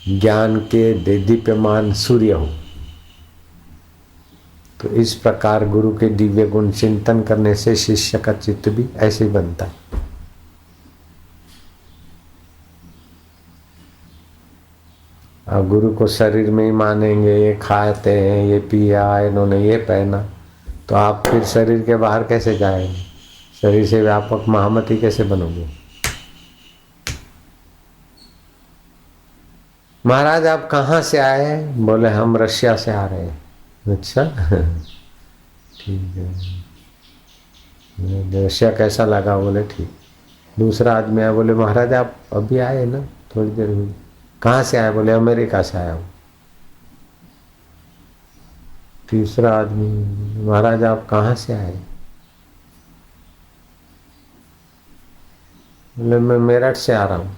ज्ञान के दीप्यमान सूर्य हो। तो इस प्रकार गुरु के दिव्य गुण चिंतन करने से शिष्य का चित्त भी ऐसे ही बनता है। अब गुरु को शरीर में ही मानेंगे, ये खाते हैं, ये पिया, इन्होंने ये पहना, तो आप फिर शरीर के बाहर कैसे जाएंगे? शरीर से व्यापक महामती कैसे बनोगे? महाराज आप कहाँ से आए? बोले हम रशिया से आ रहे हैं। अच्छा ठीक है, रशिया कैसा लगा? बोले ठीक। दूसरा आदमी आया, बोले महाराज आप अभी आए ना, थोड़ी देर हुई। कहाँ से आए? बोले अमेरिका से आया हूँ। तीसरा आदमी, महाराज आप कहाँ से आए? बोले मैं मेरठ से आ रहा हूँ।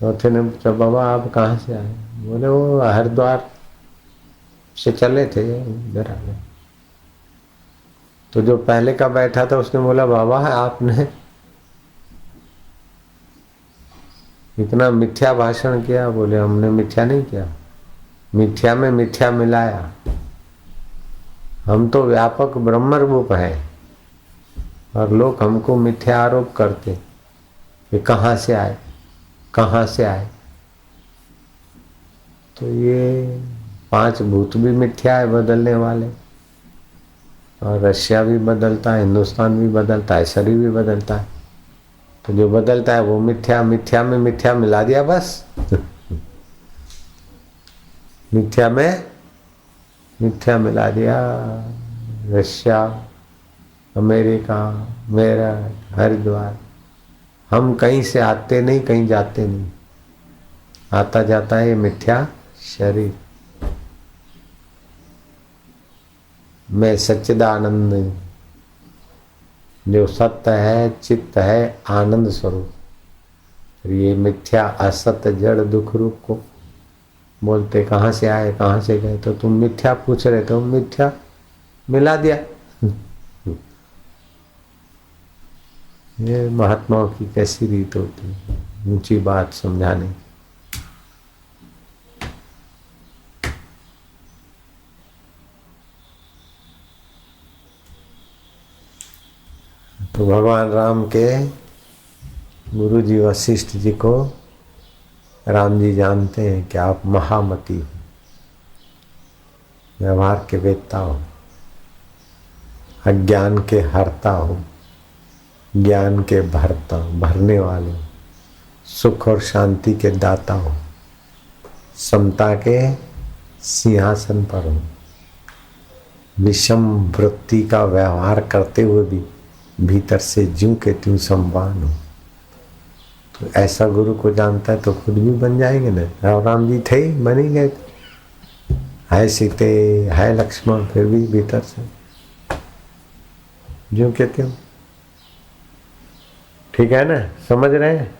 चौथे ने पूछा बाबा आप कहाँ से आए? बोले वो हरिद्वार से चले थे, इधर आ गए। तो जो पहले का बैठा था उसने बोला बाबा आपने इतना मिथ्या भाषण किया। बोले हमने मिथ्या नहीं किया, मिथ्या में मिथ्या मिलाया। हम तो व्यापक ब्रह्म रूप है और लोग हमको मिथ्या आरोप करते कि कहाँ से आए, कहाँ से आए। तो ये 5 भूत भी मिथ्या है, बदलने वाले, और रशिया भी बदलता है, हिंदुस्तान भी बदलता है, शरीर भी बदलता है। तो जो बदलता है वो मिथ्या, मिथ्या में मिथ्या मिला दिया बस मिथ्या में मिथ्या मिला दिया। रशिया, अमेरिका, मेरठ, हरिद्वार, हम कहीं से आते नहीं, कहीं जाते नहीं, आता जाता है ये मिथ्या शरीर। मैं सच्चिदानंद जो सत्य है, चित्त है, आनंद स्वरूप। ये मिथ्या असत्य जड़ दुख रूप को बोलते कहाँ से आए, कहाँ से गए। तो तुम मिथ्या पूछ रहे, तो मिथ्या मिला दिया। ये महात्माओं की कैसी रीत होती है ऊंची बात समझाने। तो भगवान राम के गुरु जी वशिष्ठ जी को राम जी जानते हैं कि आप महामती हो, व्यवहार के वेत्ता हो, अज्ञान के हरता हो, ज्ञान के भरने वाले हो, सुख और शांति के दाता हो, समता के सिंहासन पर हो, विषम वृत्ति का व्यवहार करते हुए भी भीतर से ज्यों के त्यों संवान हो। तो ऐसा गुरु को जानता है तो खुद भी बन जाएंगे ना। राम जी थे, बन ही गए। है सीते, है लक्ष्मण, फिर भी भीतर से ज्यों के त्यों। ठीक है ना, समझ रहे हैं?